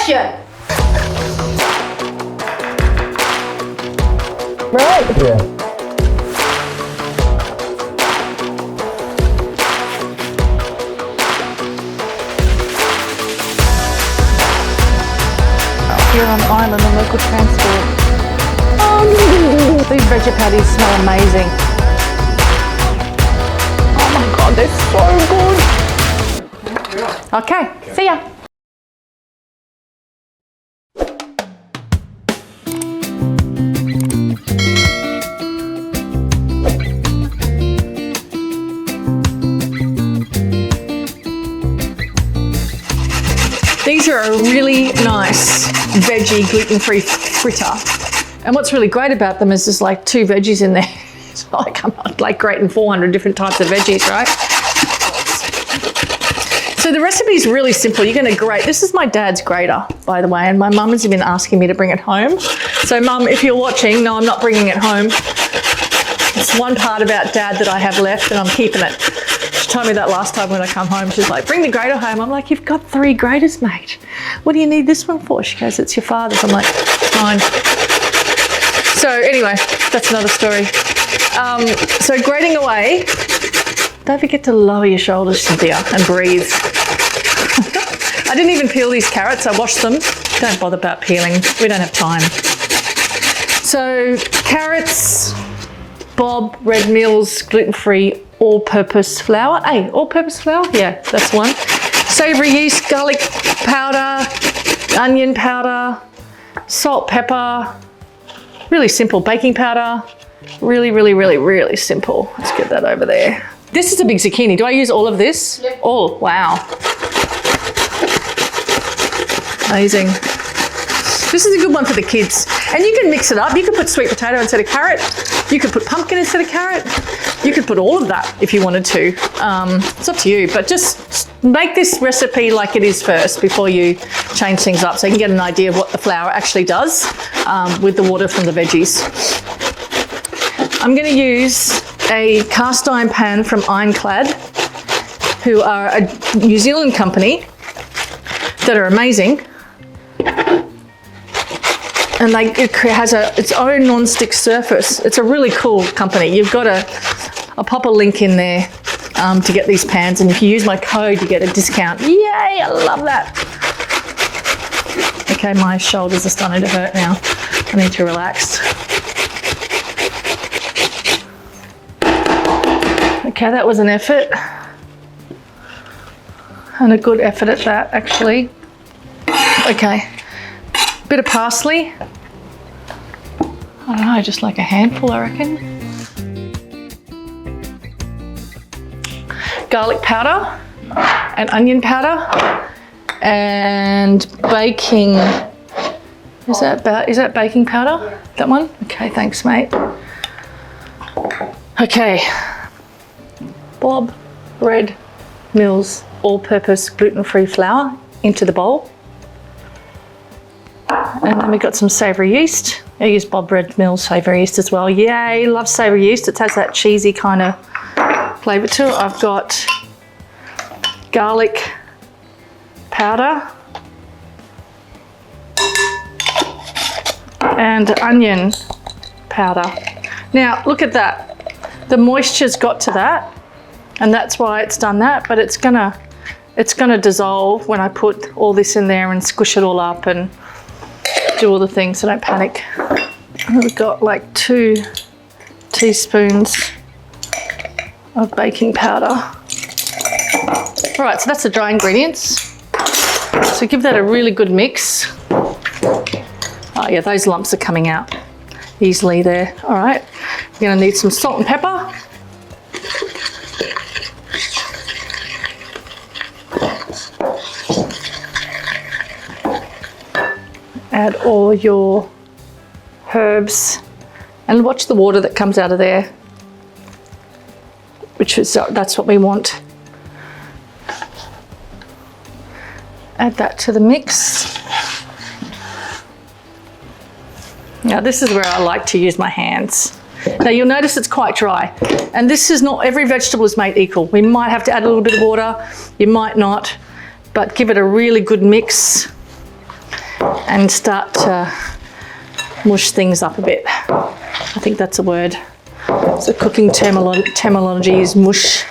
question. Right? Yeah. Here on island on local transport. These veggie patties smell amazing. Oh my God, they're so good. Okay, see ya. These are a really nice veggie gluten-free fritter. And what's really great about them is there's like 2 veggies in there. It's like I'm like grating 400 different types of veggies, right? So the recipe is really simple. You're gonna grate, this is my dad's grater, by the way, and my mum has been asking me to bring it home. So Mum, if you're watching, no, I'm not bringing it home. It's one part about Dad that I have left and I'm keeping it. She told me that last time when I come home. She's like, bring the grater home. I'm like, you've got 3 graters, mate. What do you need this one for? She goes, it's your father's. I'm like, fine. So anyway, that's another story. So grating away, don't forget to lower your shoulders, Cynthia, and breathe. I didn't even peel these carrots. I washed them. Don't bother about peeling. We don't have time. So carrots, Bob Red Mill's gluten-free all-purpose flour. Hey, all-purpose flour? Yeah, that's one. Savoury yeast, garlic powder, onion powder, salt, pepper. Really simple. Baking powder. Really, really, really, really simple. Let's get that over there. This is a big zucchini. Do I use all of this? Yeah. All. Wow. Amazing. This is a good one for the kids. And you can mix it up. You could put sweet potato instead of carrot. You could put pumpkin instead of carrot. You could put all of that if you wanted to. It's up to you, but just make this recipe like it is first before you change things up so you can get an idea of what the flour actually does with the water from the veggies. I'm going to use a cast iron pan from Ironclad, who are a New Zealand company that are amazing. And it has its own non-stick surface. It's a really cool company. You've got I'll pop a link in there to get these pans, and if you use my code, you get a discount. Yay, I love that. Okay, my shoulders are starting to hurt now. I need to relax. Okay, that was an effort. And a good effort at that, actually. Okay. Bit of parsley. I don't know, just like a handful, I reckon. Garlic powder and onion powder and baking. Is that baking powder? That one? Okay, thanks, mate. Okay. Bob Red Mill's all-purpose gluten-free flour into the bowl. And then we've got some savoury yeast. I use Bob Red Mill's savoury yeast as well. Yay, love savoury yeast. It has that cheesy kind of flavour to it. I've got garlic powder and onion powder. Now, look at that. The moisture's got to that, and that's why it's done that, but it's gonna dissolve when I put all this in there and squish it all up and do all the things, so don't panic. We've got like 2 teaspoons of baking powder. All right, so that's the dry ingredients. So give that a really good mix. Oh yeah, those lumps are coming out easily there. All right, we're gonna need some salt and pepper. Add all your herbs and watch the water that comes out of there, that's what we want. Add that to the mix. Now this is where I like to use my hands. Now you'll notice it's quite dry, and this is not every vegetable is made equal. We might have to add a little bit of water, you might not, but give it a really good mix. and start to mush things up a bit. I think that's a word. So cooking terminology is mush.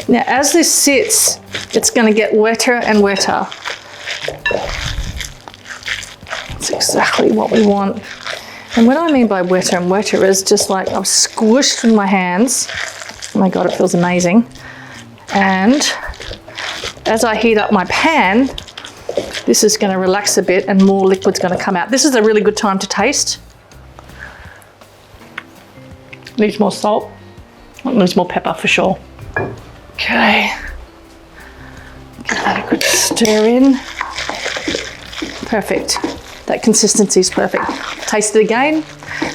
Now, as this sits, it's going to get wetter and wetter. That's exactly what we want. And what I mean by wetter and wetter is just like I've squished with my hands. Oh my God, it feels amazing. And as I heat up my pan, this is going to relax a bit and more liquid's going to come out. This is a really good time to taste. Needs more salt. Needs more pepper for sure. Okay. Give that a good stir in. Perfect. That consistency is perfect. Taste it again.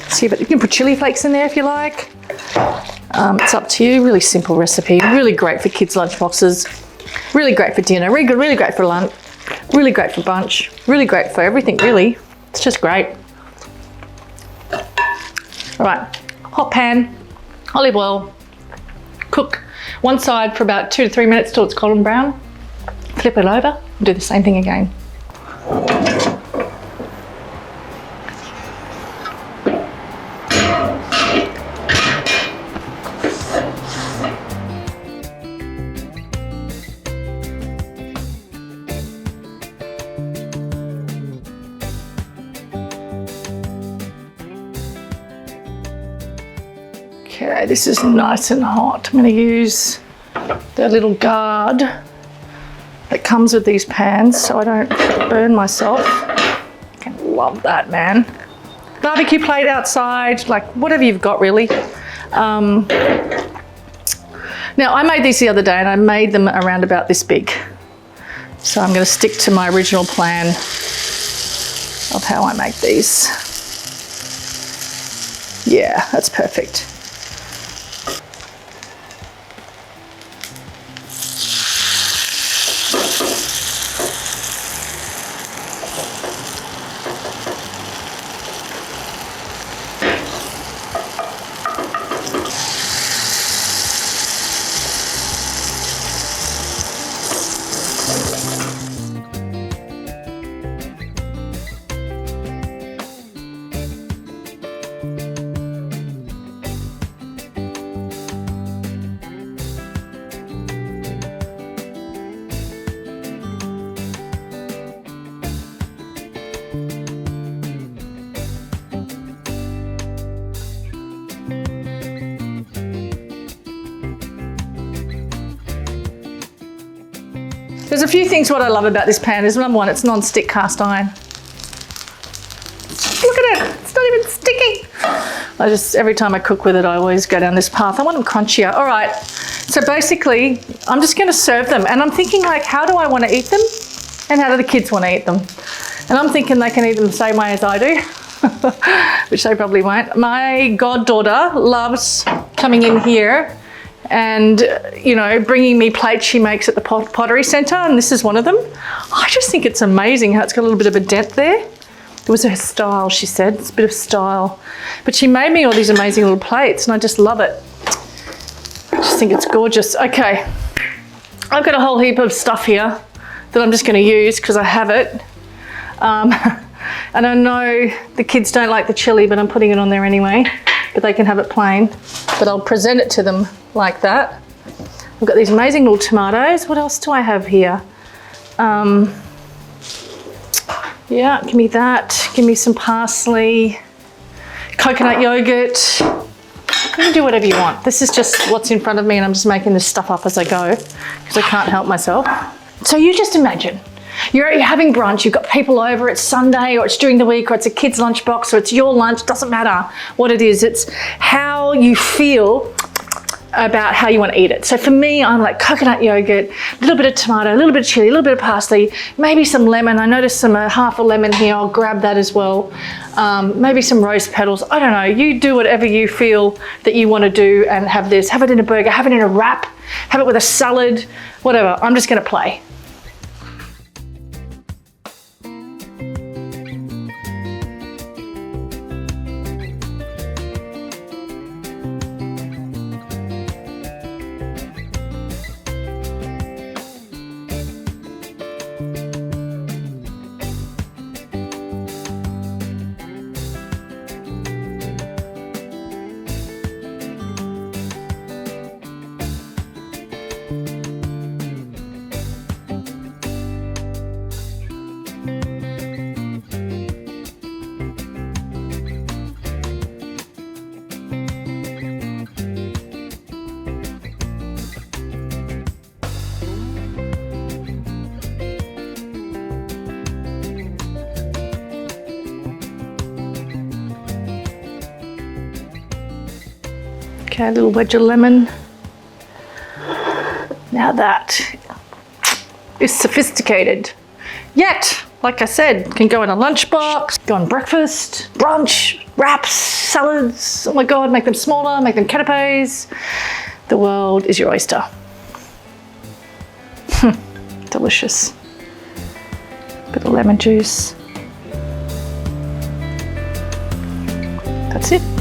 See if you can put chili flakes in there if you like. It's up to you. Really simple recipe. Really great for kids' lunch boxes. Really great for dinner. Really great for lunch. Really great for brunch. Really great for everything, really. It's just great. All right, hot pan, olive oil. Cook one side for about 2 to 3 minutes till it's golden brown. Flip it over and do the same thing again. Okay, this is nice and hot. I'm going to use the little guard that comes with these pans so I don't burn myself. I love that, man. Barbecue plate outside, like whatever you've got really. Now I made these the other day and I made them around about this big. So I'm going to stick to my original plan of how I make these. Yeah, that's perfect. There's a few things what I love about this pan is number one, it's non-stick cast iron. Look at it, it's not even sticky. Every time I cook with it, I always go down this path. I want them crunchier. All right, so basically, I'm just gonna serve them and I'm thinking like, how do I wanna eat them? And how do the kids wanna eat them? And I'm thinking they can eat them the same way as I do, which they probably won't. My goddaughter loves coming in here and bringing me plates she makes at the pottery centre, and this is one of them. I just think it's amazing how it's got a little bit of a dent there. It was her style, she said. It's a bit of style. But she made me all these amazing little plates and I just love it. I just think it's gorgeous. Okay, I've got a whole heap of stuff here that I'm just going to use because I have it. And I know the kids don't like the chili, but I'm putting it on there anyway. But they can have it plain. But I'll present it to them like that. I've got these amazing little tomatoes. What else do I have here? Yeah, give me that. Give me some parsley, coconut yogurt. You can do whatever you want. This is just what's in front of me and I'm just making this stuff up as I go because I can't help myself. So you just imagine, you're having brunch, you've got people over, it's Sunday or it's during the week or it's a kid's lunchbox or it's your lunch, doesn't matter what it is, it's how you feel about how you want to eat it. So for me, I'm like coconut yogurt, a little bit of tomato, a little bit of chili, a little bit of parsley, maybe some lemon. I noticed half a lemon here, I'll grab that as well. Maybe some rose petals, I don't know. You do whatever you feel that you want to do and have this. Have it in a burger, have it in a wrap, have it with a salad, whatever. I'm just going to play. Okay, a little wedge of lemon. Now that is sophisticated. Yet, like I said, can go in a lunchbox, go on breakfast, brunch, wraps, salads. Oh my God, make them smaller, make them canapes. The world is your oyster. Delicious. Bit of lemon juice. That's it.